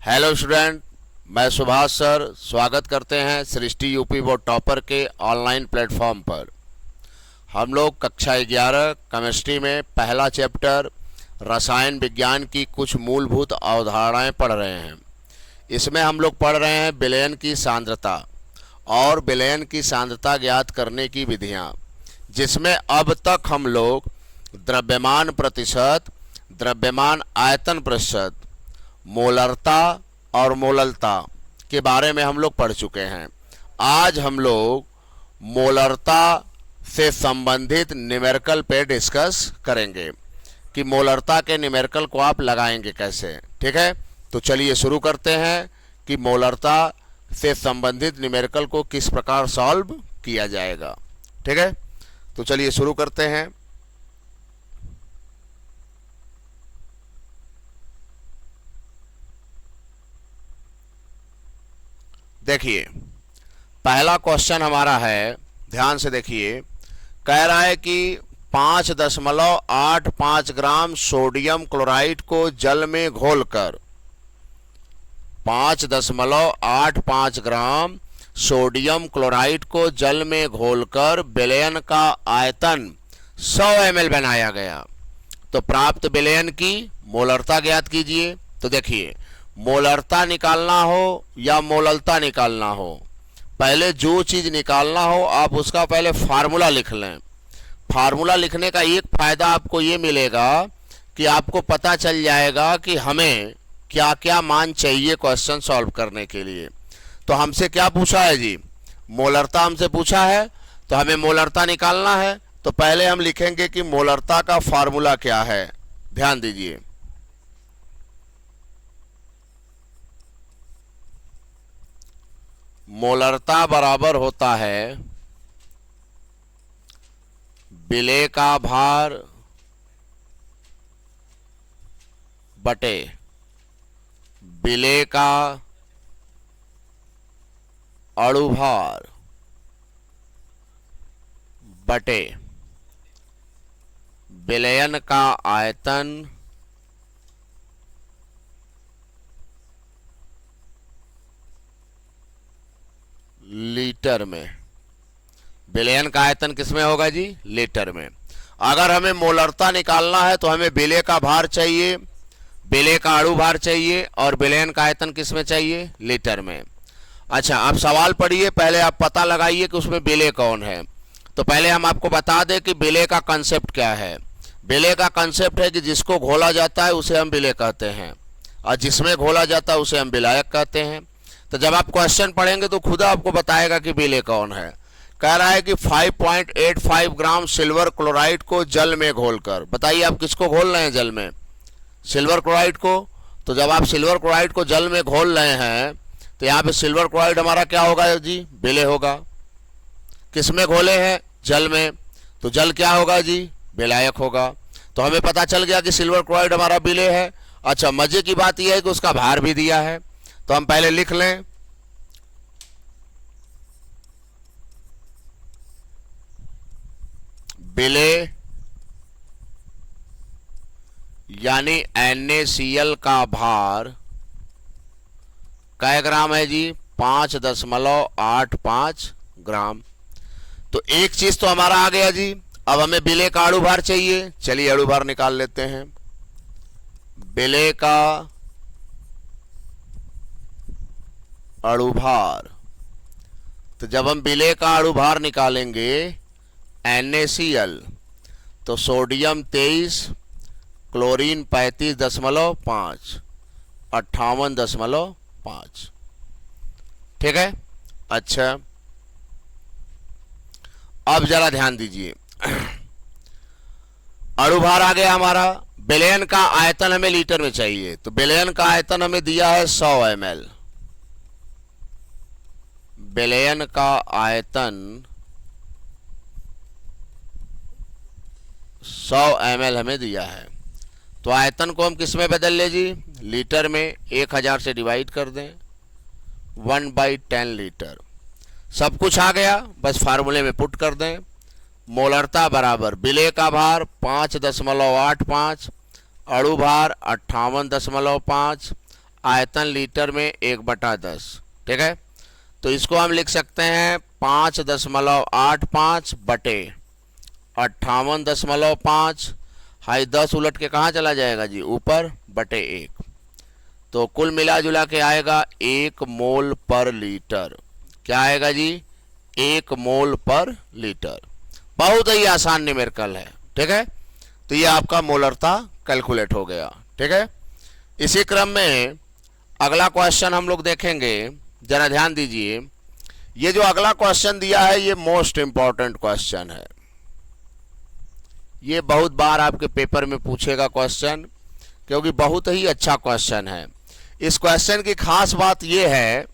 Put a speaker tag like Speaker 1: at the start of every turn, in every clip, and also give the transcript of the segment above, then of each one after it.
Speaker 1: Hello student, मैं Subhash sir स्वागत करते हैं सृष्टि यूपी बोर्ड टॉपर के ऑनलाइन प्लेटफॉर्म पर। हम लोग कक्षा 11 केमिस्ट्री में पहला चैप्टर रसायन विज्ञान की कुछ मूलभूत अवधारणाएं पढ़ रहे हैं। इसमें हम लोग पढ़ रहे हैं विलयन की सांद्रता और विलयन की सांद्रता ज्ञात करने की विधियां, जिसमें अब तक हम लोग द्रव्यमान प्रतिशत, द्रव्यमान आयतन प्रतिशत, मोलरता और मोललता के बारे में हम लोग पढ़ चुके हैं। आज हम लोग मोलरता से संबंधित न्यूमेरिकल पे डिस्कस करेंगे कि मोलरता के न्यूमेरिकल को आप लगाएंगे कैसे। ठीक है, तो चलिए शुरू करते हैं कि मोलरता से संबंधित न्यूमेरिकल को किस प्रकार सॉल्व किया जाएगा। ठीक है, तो चलिए शुरू करते हैं। देखिए, पहला क्वेश्चन हमारा है, ध्यान से देखिए। कह रहा है कि 5.85 ग्राम सोडियम क्लोराइड को जल में घोलकर 5.85 ग्राम सोडियम क्लोराइड को जल में घोलकर विलयन का आयतन 100 ml बनाया गया। तो प्राप्त विलयन की मोलरता ज्ञात कीजिए। तो देखिए, मोलरता निकालना हो या मोललता निकालना हो, पहले जो चीज़ निकालना हो आप उसका पहले फार्मूला लिख लें। फार्मूला लिखने का एक फ़ायदा आपको ये मिलेगा कि आपको पता चल जाएगा कि हमें क्या क्या मान चाहिए क्वेश्चन सॉल्व करने के लिए। तो हमसे क्या पूछा है जी? मोलरता हमसे पूछा है, तो हमें मोलरता निकालना है। तो पहले हम लिखेंगे कि मोलरता का फार्मूला क्या है। ध्यान दीजिए, मोलरता बराबर होता है विलेय का भार बटे विलेय का अणुभार बटे विलयन का आयतन लीटर में। विलयन का आयतन किसमें होगा जी? लीटर में। अगर हमें मोलरता निकालना है तो हमें विलेय का भार चाहिए, विलेय का अणु भार चाहिए और विलयन का आयतन किसमें चाहिए? लीटर में। अच्छा, आप सवाल पढ़िए, पहले आप पता लगाइए कि उसमें विलेय कौन है। तो पहले हम आपको बता दें कि विलेय का कंसेप्ट क्या है। विलेय का कंसेप्ट है कि जिसको घोला जाता है उसे हम विलेय कहते हैं और जिसमें घोला जाता है उसे हम विलायक कहते हैं। तो जब आप क्वेश्चन पढ़ेंगे तो खुद आपको बताएगा कि विलेय कौन है। कह रहा है कि 5.85 ग्राम सिल्वर क्लोराइड को जल में घोलकर, बताइए आप किसको घोल रहे हैं जल में? सिल्वर क्लोराइड को। तो जब आप सिल्वर क्लोराइड को जल में घोल रहे हैं तो यहाँ पे सिल्वर क्लोराइड हमारा क्या होगा जी? विलेय होगा। किस में घोले हैं? जल में। तो जल क्या होगा जी? विलायक होगा। तो हमें पता चल गया कि सिल्वर क्लोराइड हमारा विलेय है। अच्छा, मजे की बात यह है कि उसका भार भी दिया है, तो हम पहले लिख लें विलेय यानी NaCl का भार कै ग्राम है जी? 5.85 ग्राम। तो एक चीज तो हमारा आ गया जी। अब हमें विलेय का अणु भार चाहिए। चलिए अणु भार निकाल लेते हैं। विलेय का अणुभार, तो जब हम विलेय का अणुभार निकालेंगे NaCl, तो सोडियम 23, क्लोरीन 35.5, 58.5। ठीक है। अच्छा, अब जरा ध्यान दीजिए, अणुभार आ गया हमारा। विलयन का आयतन हमें लीटर में चाहिए, तो विलयन का आयतन हमें दिया है 100 ml। विलयन का आयतन 100 ml हमें दिया है। तो आयतन को हम किस में बदल ले जी? लीटर में। 1000 से डिवाइड कर दें, 1/10 लीटर। सब कुछ आ गया, बस फार्मूले में पुट कर दें। मोलरता बराबर विलेय का भार 5.85, अणु भार 58.5, आयतन लीटर में 1/10, ठीक है। तो इसको हम लिख सकते हैं 5.85 बटे 58.5। हाई 10 उलट के कहाँ चला जाएगा जी, ऊपर, बटे 1। तो कुल मिला जुला के आएगा 1 मोल पर लीटर। क्या आएगा जी, 1 मोल पर लीटर। बहुत ही आसान न्यूमेरिकल है, ठीक है। तो ये आपका मोलरता कैलकुलेट हो गया, ठीक है। इसी क्रम में अगला क्वेश्चन हम लोग देखेंगे, जरा ध्यान दीजिए। ये जो अगला क्वेश्चन दिया है ये मोस्ट इंपॉर्टेंट क्वेश्चन है। ये बहुत बार आपके पेपर में पूछेगा क्वेश्चन, क्योंकि बहुत ही अच्छा क्वेश्चन है। इस क्वेश्चन की खास बात यह है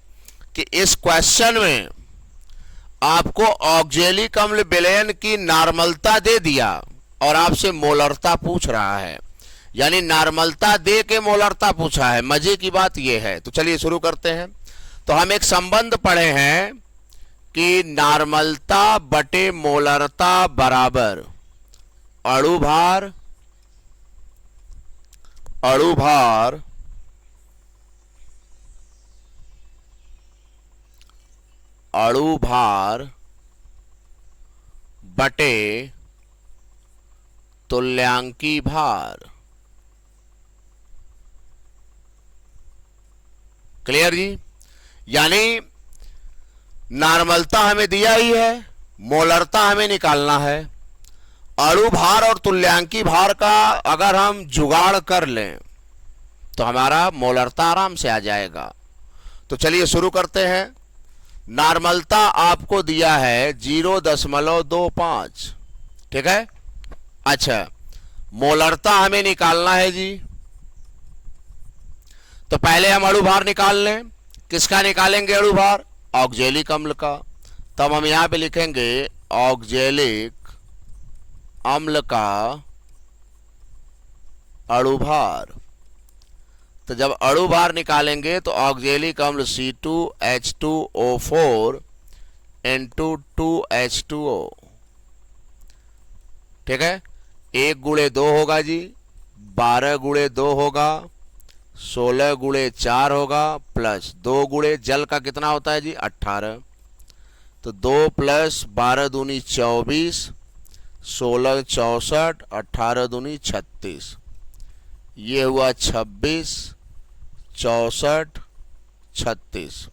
Speaker 1: कि इस क्वेश्चन में आपको ऑक्जेलिक अम्ल विलयन की नॉर्मलता दे दिया और आपसे मोलरता पूछ रहा है, यानी नॉर्मलता दे के मोलरता पूछा है। मजे की बात यह है। तो चलिए शुरू करते हैं। तो हम एक संबंध पढ़े हैं कि नॉर्मलता बटे मोलरता बराबर अणुभार बटे तुल्यांकी भार। क्लियर जी। यानी नॉर्मलता हमें दिया ही है, मोलरता हमें निकालना है। अणु भार और तुल्यांकी भार का अगर हम जुगाड़ कर लें तो हमारा मोलरता आराम से आ जाएगा। तो चलिए शुरू करते हैं। नॉर्मलता आपको दिया है 0.25, ठीक है। अच्छा, मोलरता हमें निकालना है जी। तो पहले हम अणु भार निकाल लें। किसका निकालेंगे अणु भार? ऑक्जेलिक अम्ल का। तब हम यहां पे लिखेंगे ऑक्जेलिक अम्ल का अणु भार। तो जब अणु भार निकालेंगे तो ऑक्जेलिक अम्ल C2H2O4 into 2H2O, ठीक है। 1 गुणे 2 होगा जी, 12 गुणे 2 होगा, 16 गुणे 4 होगा, प्लस 2 गुणे जल का कितना होता है जी, 18। तो 2 प्लस 12 दूनी 24, 16 64, 18 दूनी 36। ये हुआ 26, 64, 36।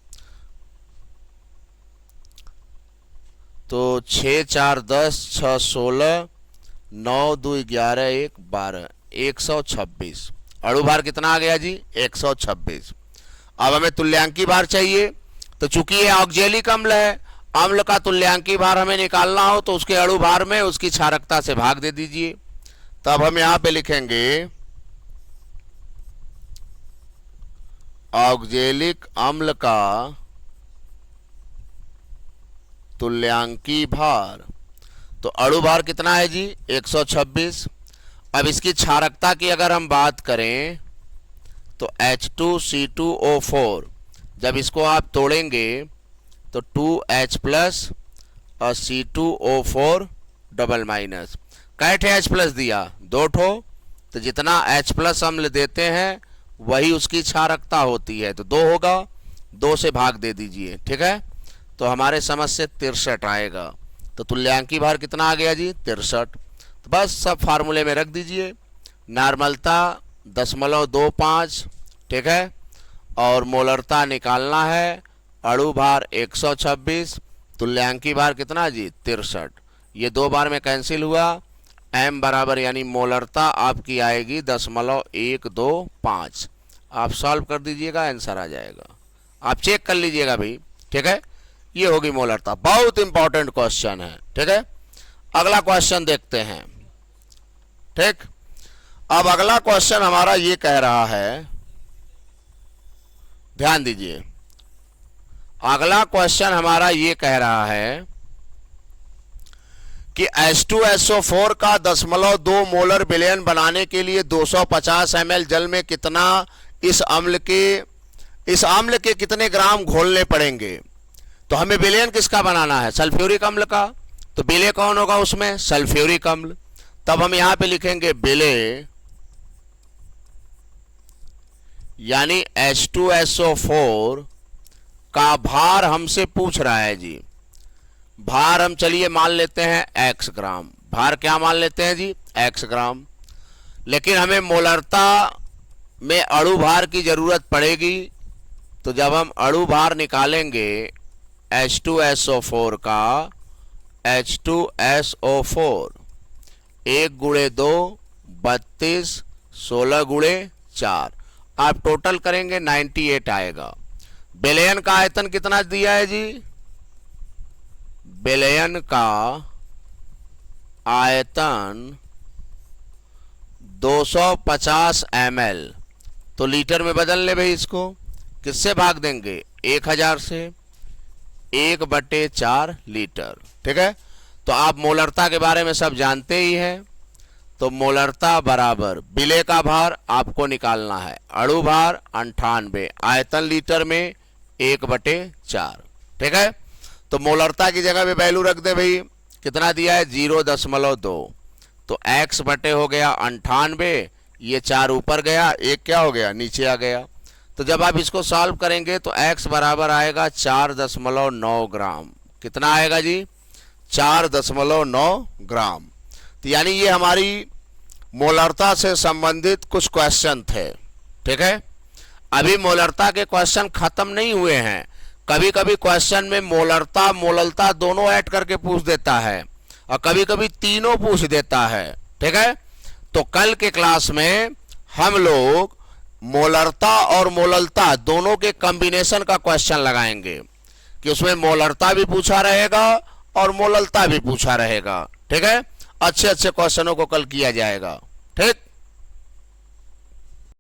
Speaker 1: तो 6 4 10, 6 16, 9 2 11, 1 12, 126। अणु भार कितना आ गया जी, 126। अब हमें तुल्यांकी भार चाहिए। तो चूंकि ये ऑक्जेलिक अम्ल है, अम्ल का तुल्यांकी भार हमें निकालना हो तो उसके अणु भार में उसकी क्षारकता से भाग दे दीजिए। तब हम यहां पे लिखेंगे ऑक्जेलिक अम्ल का तुल्यांकी भार। तो अणु भार कितना है जी, 126। अब इसकी क्षारकता की अगर हम बात करें तो H2C2O4, जब इसको आप तोड़ेंगे तो 2H प्लस और C2O4 डबल माइनस। कै ठे H प्लस दिया, 2 ठो। तो जितना H प्लस अम्ल देते हैं वही उसकी क्षारकता होती है। तो 2 होगा, 2 से भाग दे दीजिए, ठीक है। तो हमारे समझ से 63 आएगा। तो तुल्यांकी भार कितना आ गया जी, 63। तो बस सब फार्मूले में रख दीजिए। नॉर्मलता 0.25, ठीक है, और मोलरता निकालना है। अणु भार 126, तुल्यांकी भार कितना जी, 63। ये 2 बार में कैंसिल हुआ। m बराबर यानी मोलरता आपकी आएगी 0.125। आप सॉल्व कर दीजिएगा, आंसर आ जाएगा। आप चेक कर लीजिएगा भाई, ठीक है। ये होगी मोलरता। बहुत इंपॉर्टेंट क्वेश्चन है, ठीक है। अगला क्वेश्चन देखते हैं, ठीक। अब अगला क्वेश्चन हमारा ये कह रहा है, ध्यान दीजिए। अगला क्वेश्चन हमारा ये कह रहा है कि H2SO4 का 0.2 मोलर विलयन बनाने के लिए 250 ml जल में कितना इस अम्ल के कितने ग्राम घोलने पड़ेंगे। तो हमें विलयन किसका बनाना है, सल्फ्यूरिक अम्ल का। तो विलय कौन होगा उसमें, सल्फ्यूरिक अम्ल। तब हम यहां पे लिखेंगे विलय यानी H2SO4 का भार हमसे पूछ रहा है जी। भार हम चलिए मान लेते हैं x ग्राम। भार क्या मान लेते हैं जी? x ग्राम। लेकिन हमें मोलरता में अणु भार की जरूरत पड़ेगी, तो जब हम अणु भार निकालेंगे H2SO4 का, H2SO4 1 गुणे 2 32, 16 गुणे 4, आप टोटल करेंगे 98 आएगा। विलयन का आयतन कितना दिया है जी? विलयन का आयतन 250 ml। तो लीटर में बदल ले भाई, इसको किससे भाग देंगे? 1000 से। 1/4 लीटर। ठीक है, तो आप मोलरता के बारे में सब जानते ही हैं। तो मोलरता बराबर विलेय का भार आपको निकालना है, अणु भार 98, आयतन लीटर में 1/4। ठीक है, तो मोलरता की जगह पे वैल्यू रख दे भाई, कितना दिया है? 0.2। तो x बटे हो गया 98, ये 4 ऊपर गया, 1 क्या हो गया? नीचे आ गया। तो जब आप इसको सॉल्व करेंगे तो x बराबर आएगा 4.9 ग्राम। कितना आएगा जी? 4.9 ग्राम। तो यानी ये हमारी मोलरता से संबंधित कुछ क्वेश्चन थे। ठीक है, अभी मोलरता के क्वेश्चन खत्म नहीं हुए हैं। कभी कभी क्वेश्चन में मोलरता मोललता दोनों ऐड करके पूछ देता है, और कभी कभी तीनों पूछ देता है। ठीक है, तो कल के क्लास में हम लोग मोलरता और मोललता दोनों के कॉम्बिनेशन का क्वेश्चन लगाएंगे, कि उसमें मोलरता भी पूछा रहेगा और मोललता भी पूछा रहेगा। ठीक है, अच्छे अच्छे क्वेश्चनों को कल किया जाएगा। ठीक।